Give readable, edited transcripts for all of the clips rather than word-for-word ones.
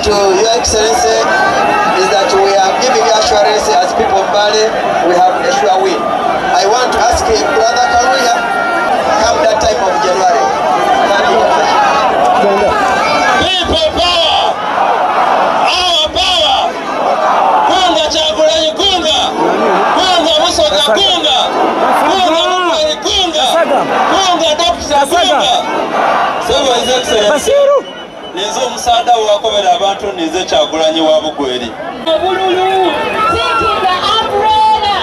To Your Excellency is that we are giving you assurance as people of Bale, we have a sure win. I want to ask Brother Karuya, come that time of January. People power! Our power! Kunga Chagulanyi kunga! Kunga Musoga kunga! Kunga Mukweli kunga! Kunga Dr. kunga! So His Excellency, nize omusaada wakobera abantu nize Kyagulanyi wa Bugweri. Bululu, taking the umbrella,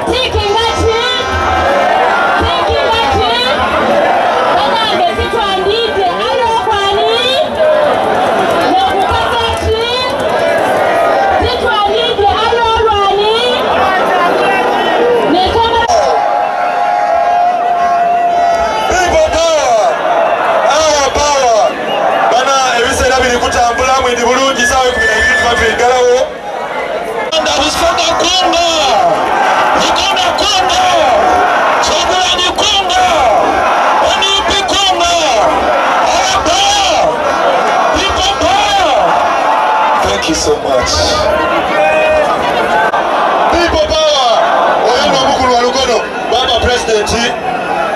taking that chin, taking that chin. Banange sitwandide alokwani, nokukata chin, sitwandide alolwani, nekama. People power! Our power! Bana ebisera biri kutambula mwindi bulungi sawe kugira ebintu babigalawo. Anda busoka kunga! Bukonda kunga! Kyagulanyi kunga! NUP kunga! Our power! People power! Thank you so much. People power! Oyano omukulu wa Lukono, Baba President,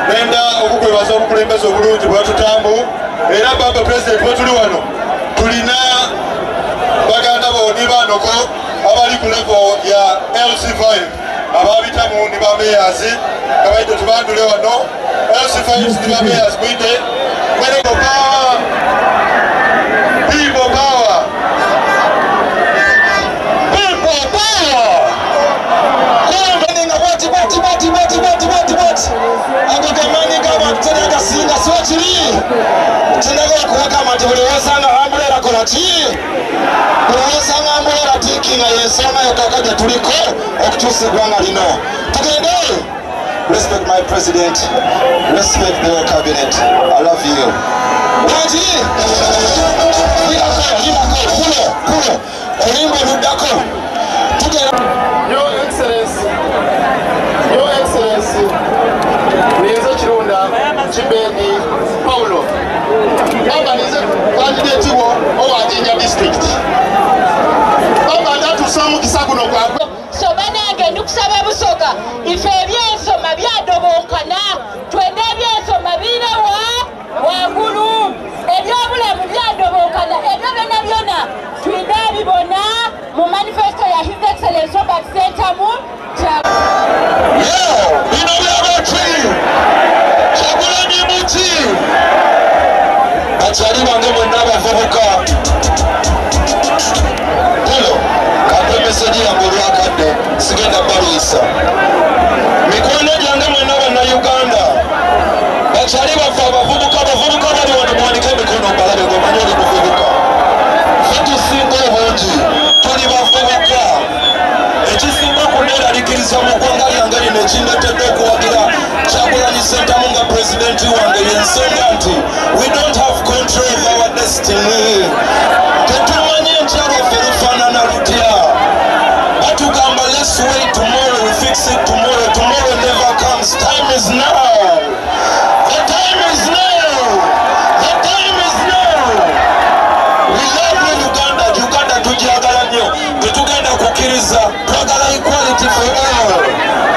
nenda okukwebaza omukulembeze obulungi bwatutambu. Era Baba President bwetuli wano tulina baganda boni banoko abali ku level ya LC5 ababitamu ni ba mayors kabaito tubandule wano LC5 ni ba mayors mwite mwene ko power people power people power kuvenga bati akakamani kama tena singa swachiri tinaga kuweka matibuli wasanga ambulera kolati wasanga ambulera tikinga yesanga yakakaja tuliko okutusi gwanga lino tugende. Respect my president, respect the cabinet. I love you. Waji kulo olimbo ludako tugende. Your Excellency, Your Excellency, nize Kirunda Kibeni Paulo. Baba nize candidate wo owadinja district. Baba ndatu samu kisakuno kwa. So banange ndukusaba Busoga ife ebyensoma byadobo representa munga president wange yensonga nti we don't have control of our destiny. Tetumanyi enkyalo ffe lufaanana lutya. Batugamba let's wait tomorrow, we fix it tomorrow. Tomorrow never comes. Time is now. The time is now. The time is now. We love Uganda. Uganda tujagala nnyo. Tetugenda kukkiriza. Twagala equality for all.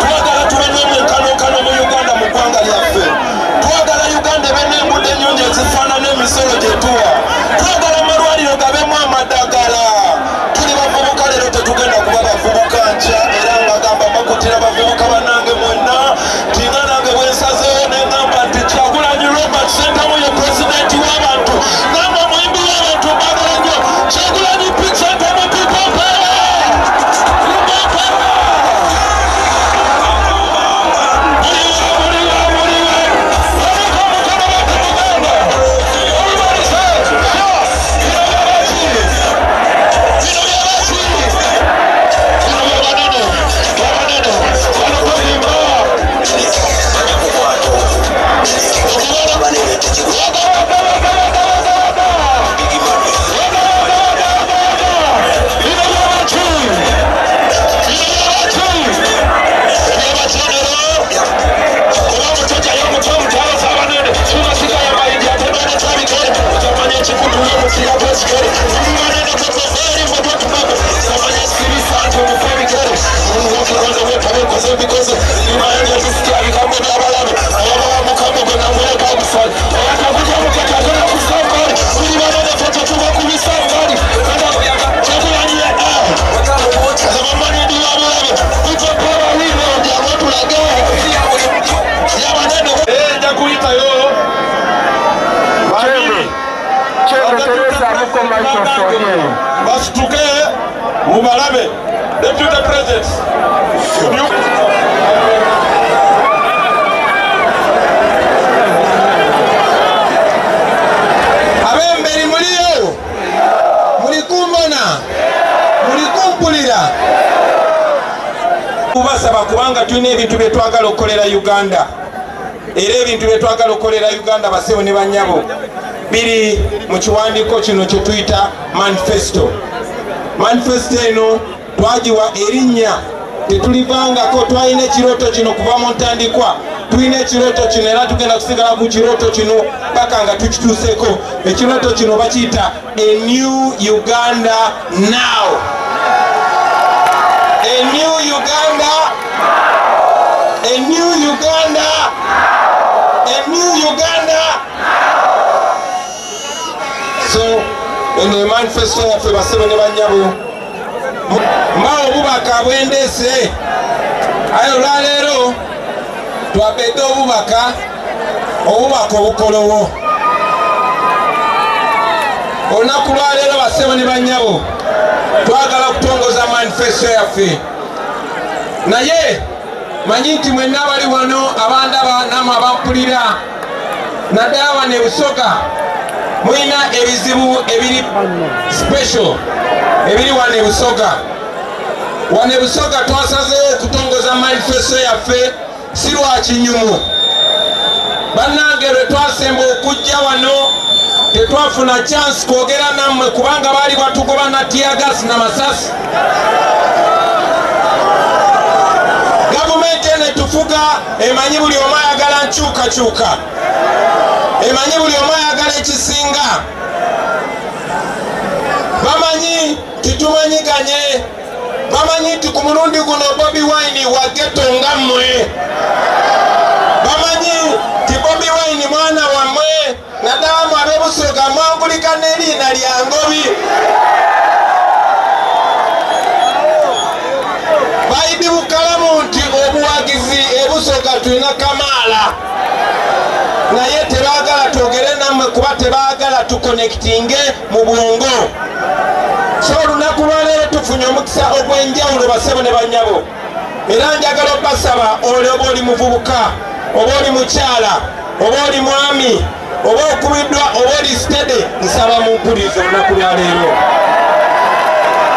Twagala tube n'omwenkanonkano mu Uganda mu ggwanga lyaffe. Twagala Uganda ebe n'enguudo ennyingi ezifaanana emisolo gye tuwa. Twagala amalwaliro gabemu amadagala. Tuli bavubuka leero tetugenda kuba bavubuka nkya era ng'agamba bakutira bavubuka bannange mwenna tinga nange bwensazeewo ne ngamba nti Kyagulanyi Robert Ssentamu ye pulezidenti w'abantu ngamba muyimbi w'abantu mbagala nnyo Kyagulanyi Ssentamu people power. Basituke mubalabe Deputy President abemberi muliyo mulikumbona mulikumpulira kubasaba kubanga tulina ebintu bye twagala okukolera Uganda era ebintu bye twagala okukolera Uganda basebo ne banyabo biri mu kiwandiiko kino kye tuyita manifesto. Manifesto eno twagiwa erinnya tetulivangako. Twalina ekirooto kino kuva mu ntandikwa, tulina ekirooto kino era tugenda kusigala ku kirooto kino paka nga tukituuseeko. Ekirooto kino bakiyita a new Uganda now. A new Uganda, a new Uganda, a new Uganda. So eno manifesto yaffe basebo ne banyabo mbawo obubaka bwendeese aye olwaleero twabedde obubaka obukolowo. Olunaku lwaleero basebo ne banyabo twagala kutongoza manifesto yaffe, naye manyi nti mwenna abali wano abandaba namwe abampulira naddala wano e Busoga mulina ebizibu ebiri special ebiri wano e Busoga. Wano e Busoga twasazeewo okutongoza manifesto yaffe si lwa kinyumu. Bannange lwe twasemba okujja wano tetwafuna chance kwogera nammwe kubanga baali batugoba na tiagas na masasi. Gavumenti eno etufuga emanyi buli omu ayagala nkyukakyuka, emanyi buli omu ayagala ekisinga. Bamanyi titumanyiganye, bamanyi nti ku mulundi guno Bobi Wine wa ghetto nga mmwe, bamanyi nti Bobi Wine mwana wammwe naddala mu ab'e Busoga mwangulika n'eriina lya Ngobi. Baidi Bukalamu nti obuwagizi e Busoga tulina Kamaala, naye tebaagala twogere nammwe kuba tebaagala tuconnectinge mu bwongo. So olunaku lwaleero tufunye omukisa ogw'enjawulo basebo ne banyabo, era njagala obbasaba ole oba oli muvubuka oba oli mukyala oba oli mwami oba okubiddwa oba oli stede, nsaba mumpulirize olunaku lwaleero.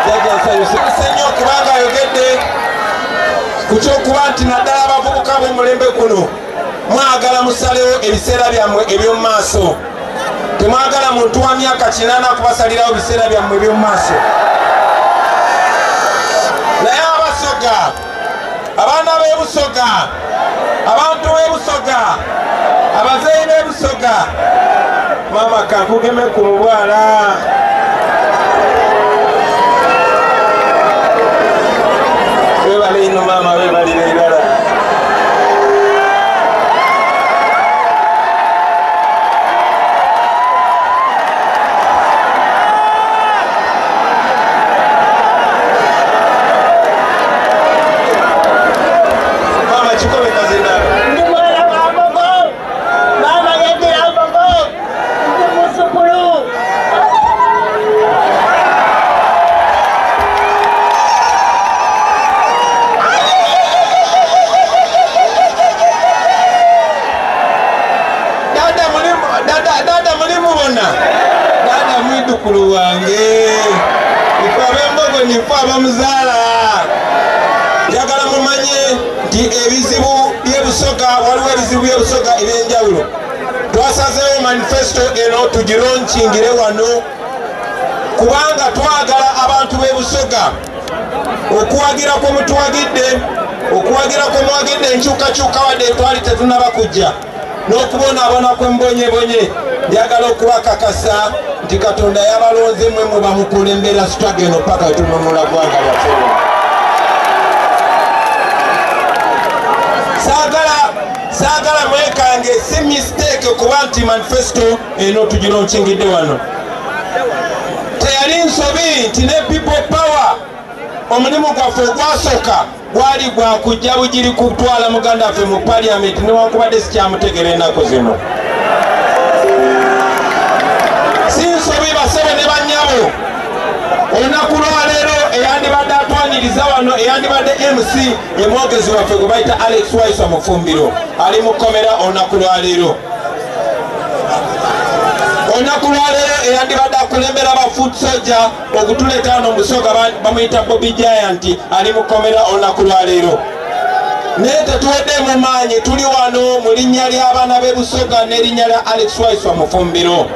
Jajjansanyuse nnyo kubanga ayogedde ku kyokuba nti naddala abavubuka b'omulembe guno mwagala musalewo ebiseera byammwe eby'omu maaso temwagala muntu wa myaka 80 kubasalirawo biseera byammwe eby'omu maaso naye abasoga abaana b'ebusoga abantu b'ebusoga abazeeyi b'ebusoga mama kankugeme ku mubwala webale ino mama webalire irala dada mwidukulu wange ife abembogo nife abamuzaala njagala mumanye nti ebizibu byebusoga waliwo ebizibu byebusoga ebyenjawulo twasazeewo manifesto eno tugironkingire wano kubanga twagala abantu b'ebusoga okuwagira kwe mutuwagidde okuwagira kwe muwagidde enkyukakyuka wadde twali tetunaba kujja n'okubonaabona kwembonyebonye njagala okubakakasa nti katonda yabalonze mwe muba mukulembera sitwaga eno paka tununula gwanga lyaffe saagala mwekange si mistake kuba nti manifesto eno tugironkingidde wano teyali nsobi nti ne people power omulimu gwaffe ogwasooka gwali gwakujja bugiri kutwala muganda waffe mu parliament newankubadde sikyamutegera ennaku zino sinsobi basebe ne banyabo olunaku lwaleero eyandibadde atwaniriza wano eyandibadde MC emwogezi waffe gwe bayita Alex Waiswa Mufumbiro ali mu kkomera olunaku lwaleero olunaku lwaleero eyandibadde akulembera aba foot soldier okutuleeta wano Busoga bamuyita Bobby Giant ali mu kkomera olunaku lwaleero naye tetuwedde mu maanyi tuli wano mu linnya ly'abaana b'e Busoga n'erinnya lya Alex Waiswa Mufumbiro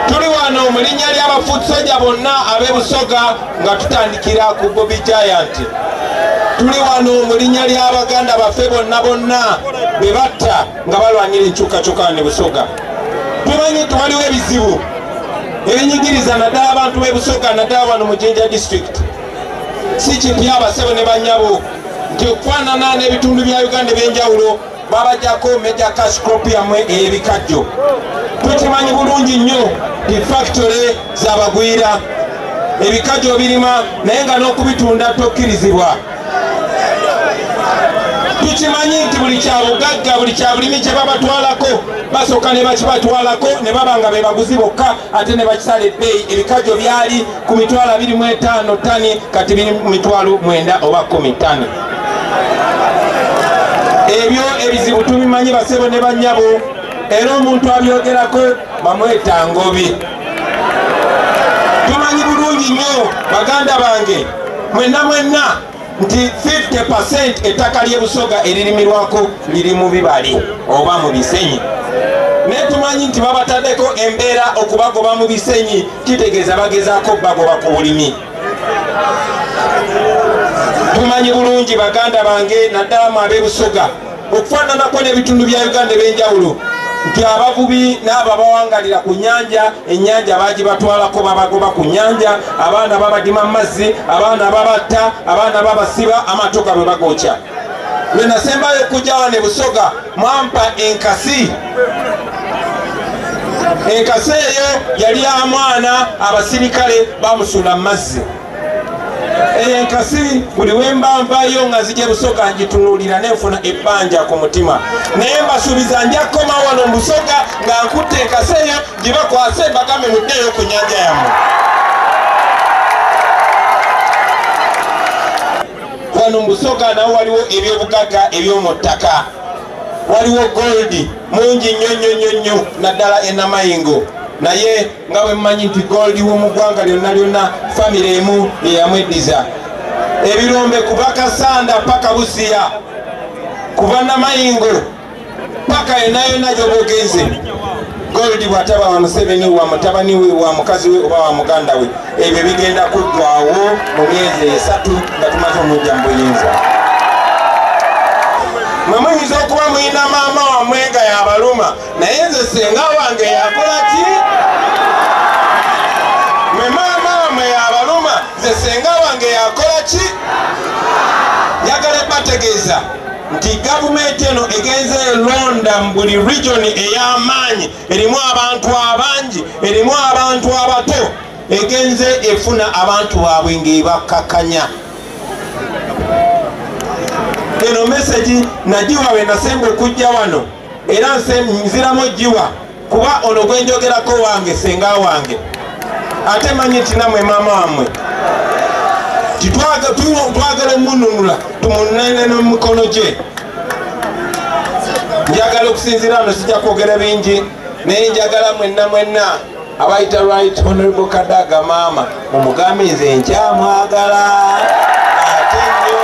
tuli wano mu linnya ly'abafuusoja bonna ab'e Busoga nga tutandikira ku Bobby Giant tuli wano mu linnya ly'abaganda baffe bonna be batta nga balwanyira enkyukakyuka ne Busoga tumanyi twaliwo ebizibu ebinyigiriza naddala abantu b'e Busoga naddala wano mu Jinja district si kipya abasebo ne banyabo nti okufaanana n'ebitundu bya Uganda ebyenjawulo babajjako Major Cash Crop yammwe ey'ebikajjo tukimanyi bulungi nnyo ti factory zabagwira ebikajjo birima naye nga n'okubitunda tokkirizibwa tukimanyi nti buli kyabugagga buli kyabulimi kye babatwalako basooka ne bakibatwalako ne baba nga be baguzi bokka ate ne bakisala ebbeeyi ebikajjo byali ku mitwalo 25 ttani kati biri mu mitwalo 9 oba 10 ttani ebyo ebizibu tubimanyi basebo ne banyabo era omuntu abyogerako bamweta ngobi tumanyi bulungi nnyo baganda bange mwenna nti 50% ettaka ly'e Busoga eririmirwako liri mu bibali oba mu bisenyi naye tumanyi nti babataddeko embeera okubagoba mu bisenyi kitegeeza bagezaako bagoba ku bulimi tumanyi bulungi baganda bange naddala mu ab'e Busoga okufaananako n'ebitundu bya Uganda ebyenjawulo nti abavubi n'abo abawangalira ku nnyanja ennyanja bagibatwalako babagoba ku nnyanja abaana babadima mu mazzi abaana babatta abaana babasiba amatoka bwe bagokya lwe nasembayo okujja wano e Busoga mwampa enkasi eyo yali amwana abasirikale bamusula mu mazzi enkasi buli wembambayo nga zijja Busoga njitunuulira nenfuna ebbanja ku mutima naye mbasuubiza nja kukoma wano mu Busoga nga nkutte enkasi eyo gibakwase mbagambe muddeeyo ku nnyanja yammwe wano mu Busoga nawo waliwo ebyobugagga eby'omu ttaka waliwo gold mungi nnyo naddala enamayingo naye nga bwe mmanyi nti gold w'omu ggwanga lyonna famire emu yeyamweddiza ebirombe kuva Kasanda paka Busiya kuva Namayingo Waka yona gyobugenze Gold bwataba wa Museveni wa mutabani we wa mukazi we oba wa muganda we ebyo bigenda kuggwawo mu myezi 3 nga tumaze omujja mu buyinza. Muyinza okuba muyina maama wammwe nga yabaluma naye nze senga wange yakola ki? Mwe maama wammwe yabaluma nze senga wange yakola ki? Njagala bategeeza nti gavumenti eno egenze elonda mu buli region ey'amaanyi erimu abantu abangi erimu abantu abato egenze efuna abantu baabwe ng'ebakakanya. Eno message nagiwa we nasemba okujja wano era nziramu ogiwa kuba ono gwe njogerako wange senga wange ate manyi nti namwe maama wammwe twagala omununula tumunene n'omukono gye. Njagala okusinzira wano sijja kwogera bingi naye njagala mwenna abayita right honorable Kadaga maama mumugambe nze nkyamwagala ate nnyo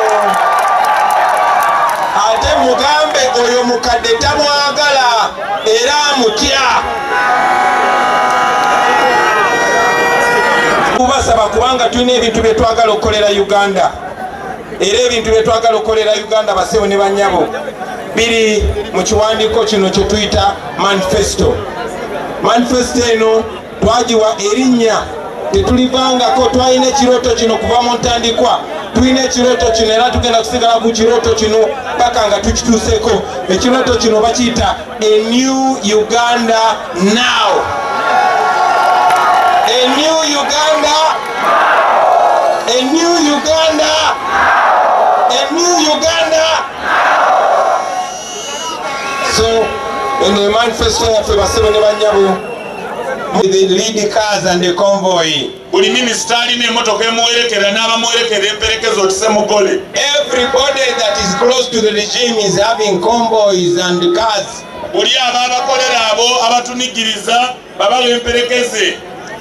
ate mugambe oyo mukadde tamwagala era amutya. Kubasaba kubanga tulina ebintu bye twagala okukolera Uganda era ebintu bye twagala okukolera Uganda basewo ne bannyabo biri mu kiwandiiko kino kye tuyita manifesto. Manifesto eno twagiwa erinnya tetulivangako. Twalina ekirooto kino kuva mu ntandikwa tulina ekirooto kino era tugenda kusigala ku kirooto kino paka nga tukituuseeko. Ekirooto kino bakiyita a new Uganda now. A new Uganda, a new Uganda, a new Uganda. So, in the manifesto yaffe basebe ne bannyabo, the lead cars and the convoy. Buli minisita alina emmotoka emuwerekera n'abamuwerekera emperekezo otise mugole. Everybody that is close to the regime is having convoys and cars. Buli abakolera abo abatunigiriza babawa emperekeze.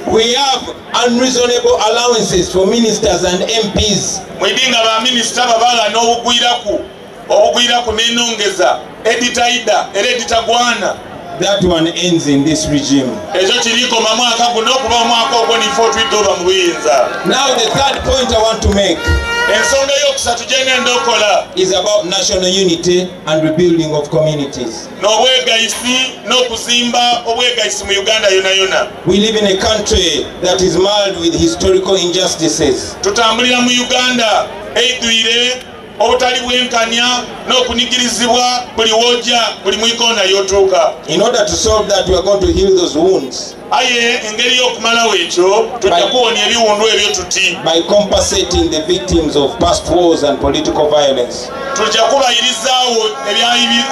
We have unreasonable allowances for ministers and MPs. Mwidinga ba minisita babala n'obugwiraku n'ennongeza editaida era editagwana. That one ends in this regime. Ekyo kiriko mu mwaka guno okuva mu mwaka ogwo nifo twidde mu buyinza. Now the third point I want to make ensonga y'okusatu gy'engenda okola is about national unity and rebuilding of communities. N'obwegayisi n'okuzimba obwegayisi mu Uganda yona yona. We live in a country that is marred with historical injustices. Tutambulira mu Uganda eidwire obutali bwenkanya n'okunigirizibwa buli wojja buli mu ikoona y'otuuka. In order to solve that, we are going to heal those wounds. Aye engeri y'okumalawo ekyo tujja kuwonya ebiwundu ebyo tuti. By compensating the victims of past wars and political violence. Tujja kubayirizaawo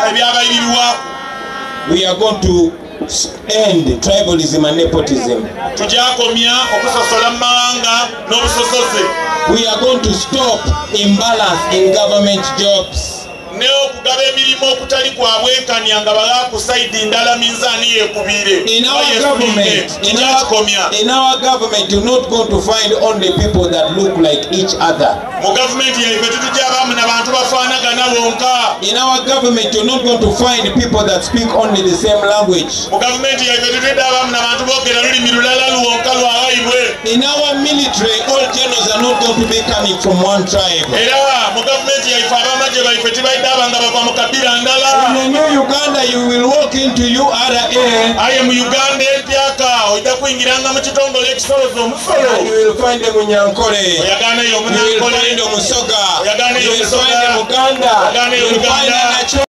ebyabayirirwa. We are going to end tribalism and nepotism. Tujja komya okusosola mu mawanga n'obusosoze. We are going to stop imbalance in government jobs. N'okugaba emirimu okutali kwa bwenkanya nga bala ku side ndala minzaani yeekubire. In our government, you're not going to find only people that look like each other. Mu gavumenti yaife tetujja abamu n'abantu bafaanagana bonka. In our government, you're not going to find people that speak only the same language. Mu gavumenti yaife tetujja abamu n'abantu boogera lulimi lulala luwonka lwawaibwe. In our military, all generals are not going to be coming from one tribe. Era mu gavumenti yaife abamagye baife tibaidde abanga bava mu kabira ndala. In the new Uganda, you will walk into URA. Aye mu Uganda empyaka ojja kuyingiranga mu kitongole ekisoloza omusolo. And you will find them Munyankole. Oyaganayo You will Omunyankole. find Omusoga. Oyaganayo You will Omusoga. find them Uganda. Oyaganayo You will find Uganda. them